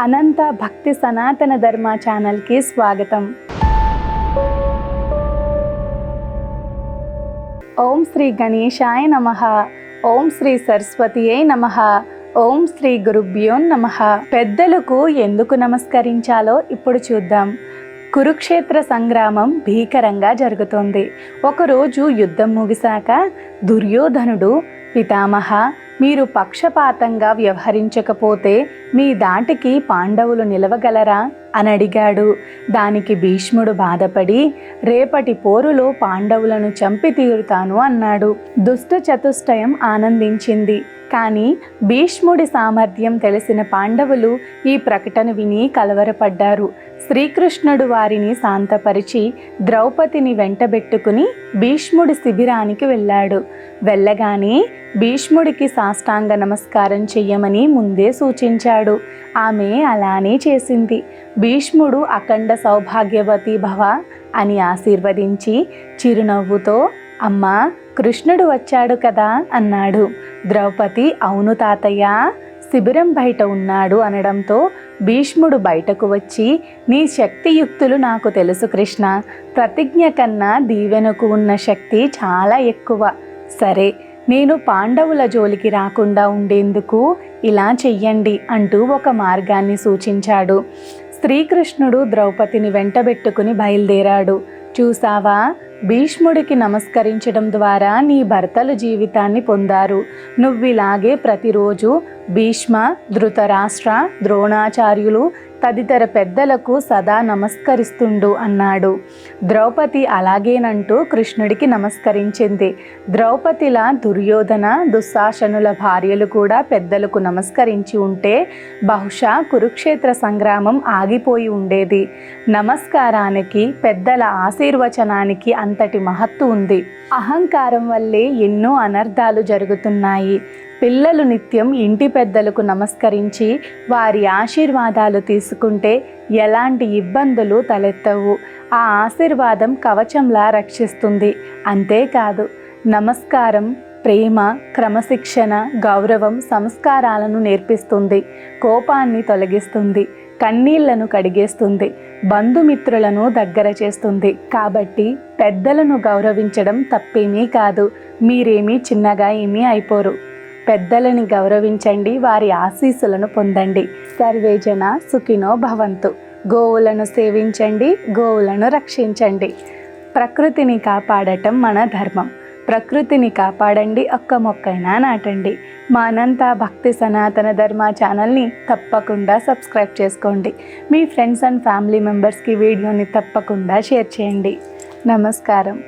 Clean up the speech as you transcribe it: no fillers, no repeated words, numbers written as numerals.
అనంత భక్తి సనాతన ధర్మ ఛానల్కి స్వాగతం. ఓం శ్రీ గణేశాయ నమః. ఓం శ్రీ సరస్వతియే నమః. ఓం శ్రీ గురుభ్యో నమః. పెద్దలకు ఎందుకు నమస్కరించాలో ఇప్పుడు చూద్దాం. కురుక్షేత్ర సంగ్రామం భీకరంగా జరుగుతోంది. ఒకరోజు యుద్ధం ముగిశాక దుర్యోధనుడు, పితామహ, మీరు పక్షపాతంగా వ్యవహరించకపోతే మీ దాటికి పాండవులు నిలవగలరా అని అడిగాడు. దానికి భీష్ముడు బాధపడి, రేపటి పోరులో పాండవులను చంపి తీరుతాను అన్నాడు. దుష్ట చతుష్టయం ఆనందించింది. కానీ భీష్ముడి సామర్థ్యం తెలిసిన పాండవులు ఈ ప్రకటన విని కలవరపడ్డారు. శ్రీకృష్ణుడు వారిని శాంతపరిచి ద్రౌపదిని వెంటబెట్టుకుని భీష్ముడి శిబిరానికి వెళ్ళాడు. వెళ్ళగానే భీష్ముడికి సాష్టాంగ నమస్కారం చెయ్యమని ముందే సూచించాడు. ఆమె అలానే చేసింది. భీష్ముడు అఖండ సౌభాగ్యవతి భవ అని ఆశీర్వదించి చిరునవ్వుతో, అమ్మా, కృష్ణుడు వచ్చాడు కదా అన్నాడు. ద్రౌపది, అవును తాతయ్య, శిబిరం బయట ఉన్నాడు అనడంతో భీష్ముడు బయటకు వచ్చి, నీ శక్తియుక్తులు నాకు తెలుసు కృష్ణ, ప్రతిజ్ఞ కన్నా దీవెనకు ఉన్న శక్తి చాలా ఎక్కువ. సరే, నేను పాండవుల జోలికి రాకుండా ఉండేందుకు ఇలా చెయ్యండి అంటూ ఒక మార్గాన్ని సూచించాడు. శ్రీకృష్ణుడు ద్రౌపదిని వెంటబెట్టుకుని బయలుదేరాడు. చూసావా, భీష్ముడికి నమస్కరించడం ద్వారా నీ భర్తలు జీవితాన్ని పొందారు. నువ్విలాగే ప్రతిరోజు భీష్మ, ధృతరాష్ట్ర, ద్రోణాచార్యులు తదితర పెద్దలకు సదా నమస్కరిస్తుండు అన్నాడు. ద్రౌపది అలాగేనంటూ కృష్ణుడికి నమస్కరించింది. ద్రౌపదిలా దుర్యోధన, దుశ్శాసనుల భార్యలు కూడా పెద్దలకు నమస్కరించి ఉంటే బహుశా కురుక్షేత్ర సంగ్రామం ఆగిపోయి ఉండేది. నమస్కారానికి, పెద్దల ఆశీర్వచనానికి అంతటి మహత్తు ఉంది. అహంకారం వల్లే ఎన్నో అనర్థాలు జరుగుతున్నాయి. పిల్లలు నిత్యం ఇంటి పెద్దలకు నమస్కరించి వారి ఆశీర్వాదాలు తీసుకుంటే ఎలాంటి ఇబ్బందులు తలెత్తవు. ఆ ఆశీర్వాదం కవచంలా రక్షిస్తుంది. అంతేకాదు, నమస్కారం ప్రేమ, క్రమశిక్షణ, గౌరవం, సంస్కారాలను నేర్పిస్తుంది. కోపాన్ని తొలగిస్తుంది. కన్నీళ్లను కడిగేస్తుంది. బంధుమిత్రులను దగ్గర చేస్తుంది. కాబట్టి పెద్దలను గౌరవించడం తప్పేమీ కాదు. మీరేమీ చిన్నగా ఏమీ అయిపోరు. పెద్దలని గౌరవించండి, వారి ఆశీస్సులను పొందండి. సర్వేజన సుఖినో భవంతు. గోవులను సేవించండి, గోవులను రక్షించండి. ప్రకృతిని కాపాడటం మన ధర్మం. ప్రకృతిని కాపాడండి, ఒక్క మొక్కైనా నాటండి. మా అనంత భక్తి సనాతన ధర్మ ఛానల్ని తప్పకుండా సబ్స్క్రైబ్ చేసుకోండి. మీ ఫ్రెండ్స్ అండ్ ఫ్యామిలీ మెంబర్స్కి వీడియోని తప్పకుండా షేర్ చేయండి. నమస్కారం.